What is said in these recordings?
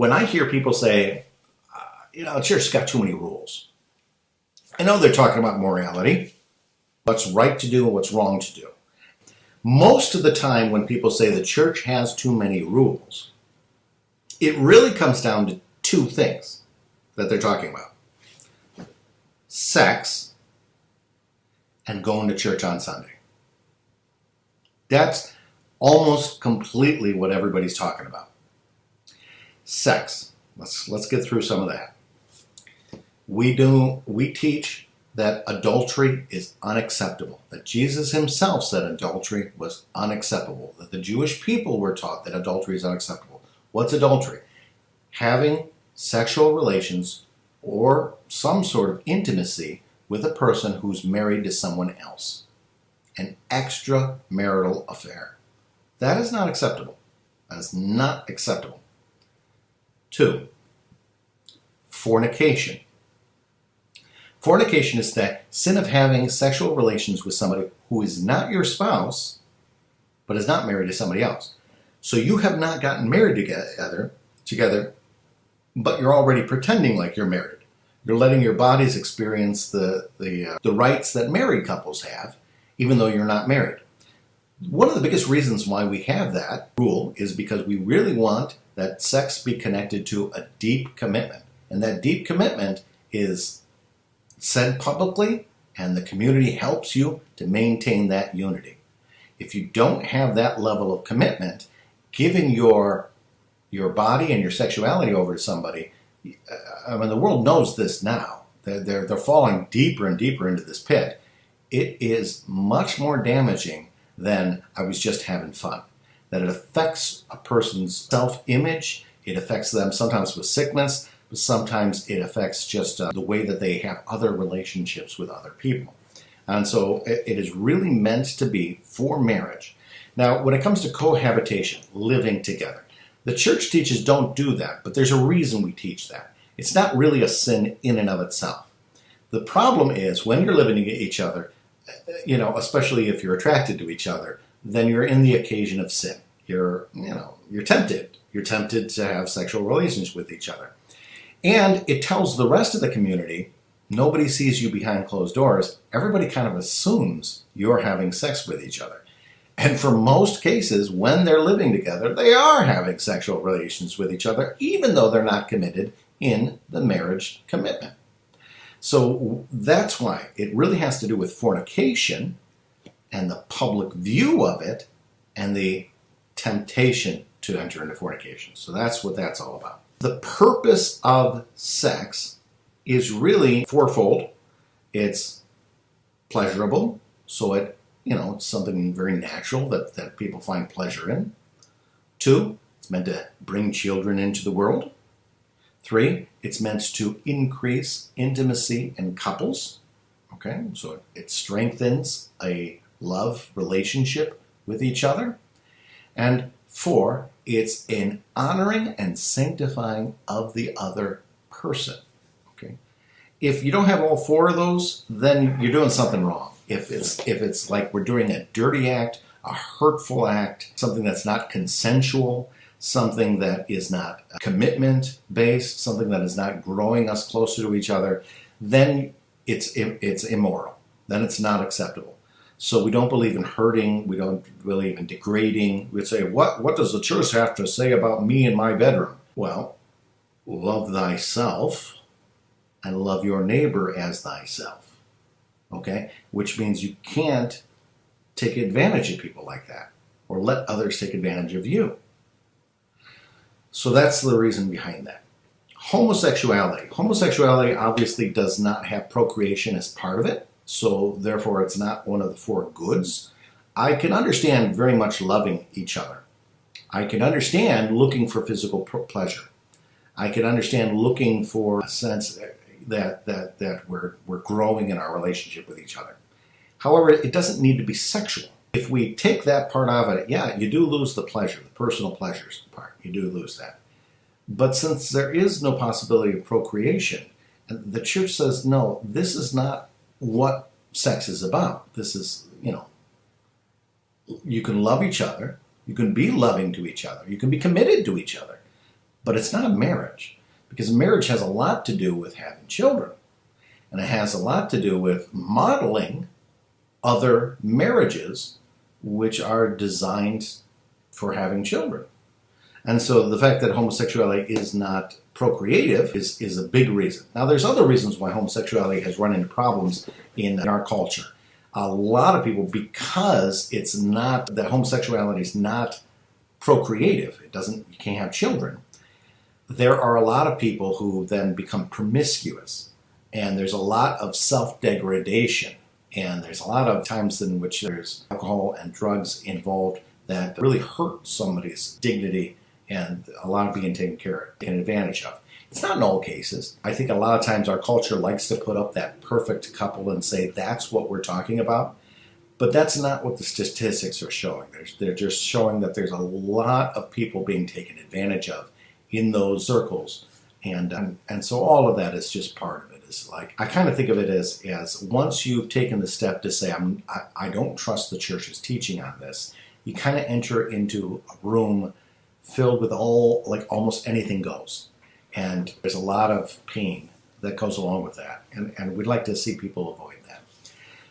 When I hear people say, the church's got too many rules, I know they're talking about morality, what's right to do and what's wrong to do. Most of the time when people say the church has too many rules, it really comes down to two things that they're talking about. Sex and going to church on Sunday. That's almost completely what everybody's talking about. Sex. Let's get through some of that. We teach that adultery is unacceptable. That Jesus himself said adultery was unacceptable. That the Jewish people were taught that adultery is unacceptable. What's adultery? Having sexual relations or some sort of intimacy with a person who's married to someone else. An extramarital affair. That is not acceptable. That is not acceptable. 2, fornication. Fornication is the sin of having sexual relations with somebody who is not your spouse, but is not married to somebody else. So you have not gotten married together, but you're already pretending like you're married. You're letting your bodies experience the rights that married couples have, even though you're not married. One of the biggest reasons why we have that rule is because we really want that sex be connected to a deep commitment. And that deep commitment is said publicly, and the community helps you to maintain that unity. If you don't have that level of commitment, giving your body and your sexuality over to somebody, the world knows this now. They're falling deeper and deeper into this pit. It is much more damaging than I was just having fun. That it affects a person's self-image. It affects them sometimes with sickness, but sometimes it affects just the way that they have other relationships with other people. And so it is really meant to be for marriage. Now, when it comes to cohabitation, living together, the church teaches don't do that, but there's a reason we teach that. It's not really a sin in and of itself. The problem is when you're living with each other, especially if you're attracted to each other, then you're in the occasion of sin. You're tempted. You're tempted to have sexual relations with each other. And it tells the rest of the community, nobody sees you behind closed doors. Everybody kind of assumes you're having sex with each other. And for most cases, when they're living together, they are having sexual relations with each other, even though they're not committed in the marriage commitment. So that's why it really has to do with fornication and the public view of it and the temptation to enter into fornication. So that's what that's all about. The purpose of sex is really fourfold. It's pleasurable, so it's something very natural that people find pleasure in. 2, it's meant to bring children into the world. 3, it's meant to increase intimacy in couples. Okay, so it strengthens a love relationship with each other. And 4, it's an honoring and sanctifying of the other person. Okay, if you don't have all 4 of those, then you're doing something wrong. If it's like we're doing a dirty act, a hurtful act, something that's not consensual, something that is not commitment-based, something that is not growing us closer to each other, then it's immoral. Then it's not acceptable. So we don't believe in hurting. We don't believe in degrading. We'd say, what does the church have to say about me in my bedroom? Well, love thyself and love your neighbor as thyself. Okay? Which means you can't take advantage of people like that or let others take advantage of you. So that's the reason behind that. Homosexuality. Homosexuality obviously does not have procreation as part of it, so therefore it's not one of the 4 goods. I can understand very much loving each other. I can understand looking for physical pleasure. I can understand looking for a sense that we're growing in our relationship with each other. However, it doesn't need to be sexual. If we take that part out of it, yeah, you do lose the pleasure, the personal pleasures part. You do lose that. But since there is no possibility of procreation, the church says, no, this is not what sex is about. This is, you can love each other. You can be loving to each other. You can be committed to each other. but it's not a marriage, because marriage has a lot to do with having children, and it has a lot to do with modeling other marriages which are designed for having children. And so the fact that homosexuality is not procreative is a big reason. Now, there's other reasons why homosexuality has run into problems in our culture. A lot of people, because it's not, that homosexuality is not procreative, you can't have children, there are a lot of people who then become promiscuous. And there's a lot of self-degradation. And there's a lot of times in which there's alcohol and drugs involved that really hurt somebody's dignity, and a lot of being taken advantage of. It's not in all cases. I think a lot of times our culture likes to put up that perfect couple and say that's what we're talking about. But that's not what the statistics are showing. They're just showing that there's a lot of people being taken advantage of in those circles. And so all of that is just part of it. It's like, I kind of think of it as once you've taken the step to say, I don't trust the church's teaching on this, you kind of enter into a room filled with almost anything goes. And there's a lot of pain that goes along with that. And we'd like to see people avoid that.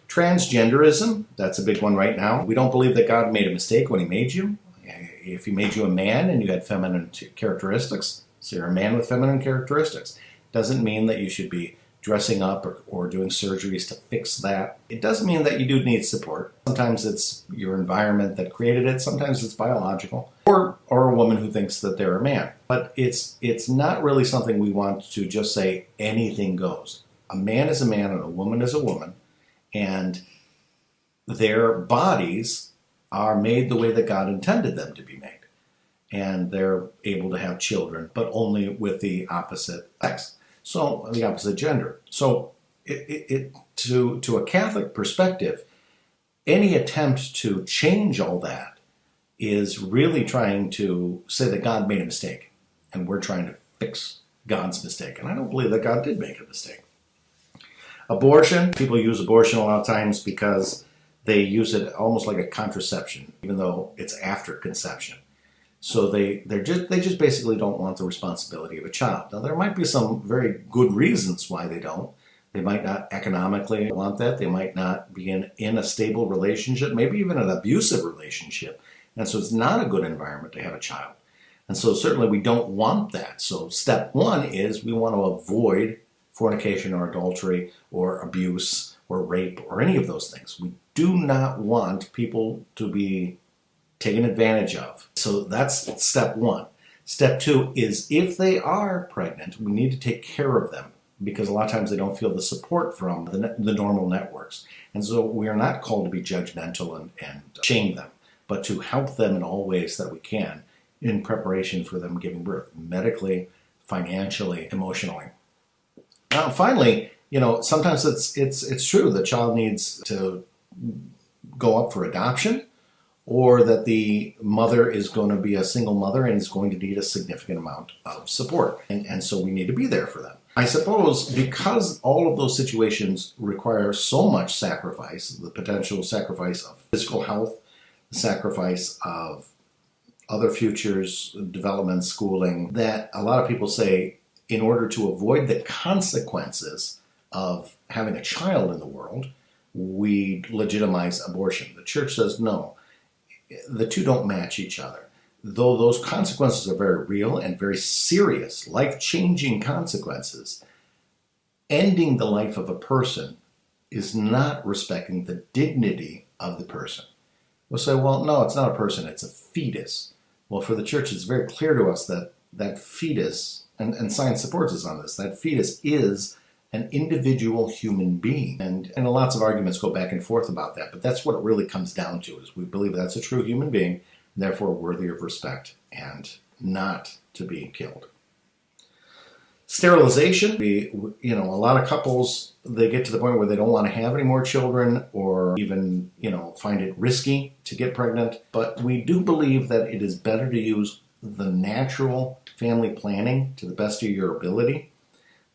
Transgenderism, that's a big one right now. We don't believe that God made a mistake when he made you. If he made you a man and you had feminine characteristics, so you're a man with feminine characteristics, doesn't mean that you should be dressing up or doing surgeries to fix that. It does mean that you do need support. Sometimes it's your environment that created it. Sometimes it's biological. Or a woman who thinks that they're a man. But it's not really something we want to just say anything goes. A man is a man and a woman is a woman. And their bodies are made the way that God intended them to be made. And they're able to have children, but only with the opposite sex. So the opposite gender. So to a Catholic perspective, any attempt to change all that is really trying to say that God made a mistake, and we're trying to fix God's mistake. And I don't believe that God did make a mistake. Abortion, people use abortion a lot of times because they use it almost like a contraception, even though it's after conception. So they just basically don't want the responsibility of a child. Now, there might be some very good reasons why they don't. They might not economically want that. They might not be in a stable relationship, maybe even an abusive relationship. And so it's not a good environment to have a child. And so certainly we don't want that. So step one is we want to avoid fornication or adultery or abuse or rape or any of those things. We do not want people to be taken advantage of. So that's step one. Step two is if they are pregnant, we need to take care of them because a lot of times they don't feel the support from the normal networks. And so we are not called to be judgmental and shame them, but to help them in all ways that we can in preparation for them giving birth, medically, financially, emotionally. Now, finally, sometimes it's true the child needs to go up for adoption, or that the mother is going to be a single mother and is going to need a significant amount of support. And so we need to be there for them. I suppose because all of those situations require so much sacrifice, the potential sacrifice of physical health, the sacrifice of other futures, development, schooling, that a lot of people say in order to avoid the consequences of having a child in the world, we legitimize abortion. The church says no. The two don't match each other. Though those consequences are very real and very serious, life-changing consequences, ending the life of a person is not respecting the dignity of the person. We'll say, well, no, it's not a person, it's a fetus. Well, for the church, it's very clear to us that that fetus, and science supports us on this, that fetus is an individual human being. And lots of arguments go back and forth about that, but that's what it really comes down to, is we believe that's a true human being, and therefore worthy of respect and not to be killed. Sterilization, a lot of couples, they get to the point where they don't want to have any more children or even, find it risky to get pregnant. But we do believe that it is better to use the natural family planning to the best of your ability.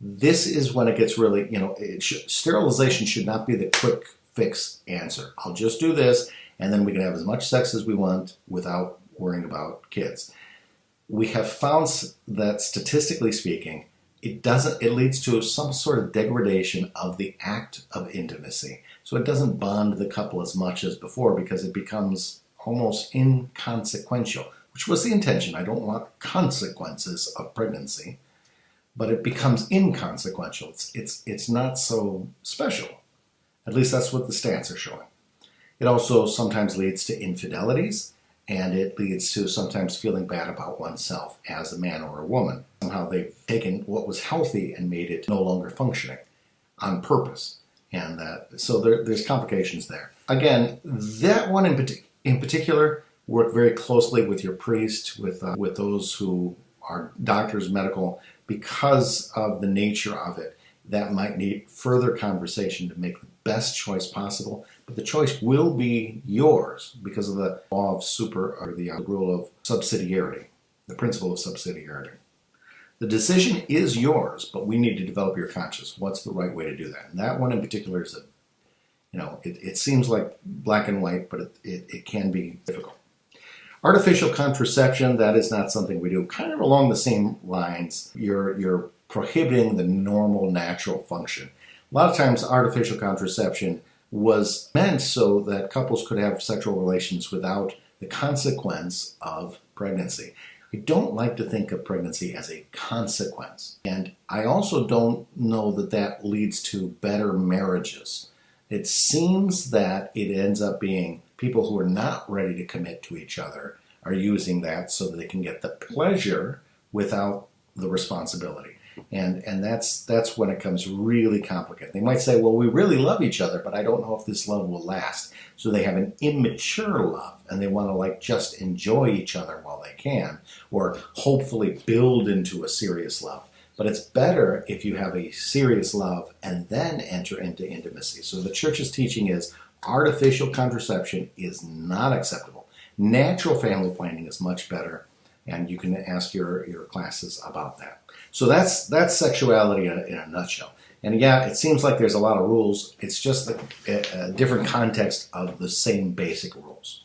This is when it gets really, sterilization should not be the quick fix answer. I'll just do this, and then we can have as much sex as we want without worrying about kids. we have found that statistically speaking, it leads to some sort of degradation of the act of intimacy. So it doesn't bond the couple as much as before because it becomes almost inconsequential, which was the intention. I don't want consequences of pregnancy, but it becomes inconsequential. It's not so special. At least that's what the stats are showing. It also sometimes leads to infidelities, and it leads to sometimes feeling bad about oneself as a man or a woman. Somehow they've taken what was healthy and made it no longer functioning on purpose. And so there's complications there. Again, that one in particular, work very closely with your priest, with those who are doctors, medical, because of the nature of it. That might need further conversation to make the best choice possible, but the choice will be yours because of the law of the rule of subsidiarity, the principle of subsidiarity. The decision is yours, but we need to develop your conscience. What's the right way to do that? And that one in particular is it seems like black and white, but it can be difficult. Artificial contraception, that is not something we do. Kind of along the same lines, you're prohibiting the normal natural function. A lot of times artificial contraception was meant so that couples could have sexual relations without the consequence of pregnancy. I don't like to think of pregnancy as a consequence. And I also don't know that that leads to better marriages. It seems that it ends up being people who are not ready to commit to each other are using that so that they can get the pleasure without the responsibility. And that's when it comes really complicated. They might say, well, we really love each other, but I don't know if this love will last. So they have an immature love, and they want to just enjoy each other while they can, or hopefully build into a serious love. But it's better if you have a serious love and then enter into intimacy. So the church's teaching is artificial contraception is not acceptable. Natural family planning is much better, and you can ask your classes about that. So that's sexuality in a nutshell. And yeah, it seems like there's a lot of rules. It's just a different context of the same basic rules.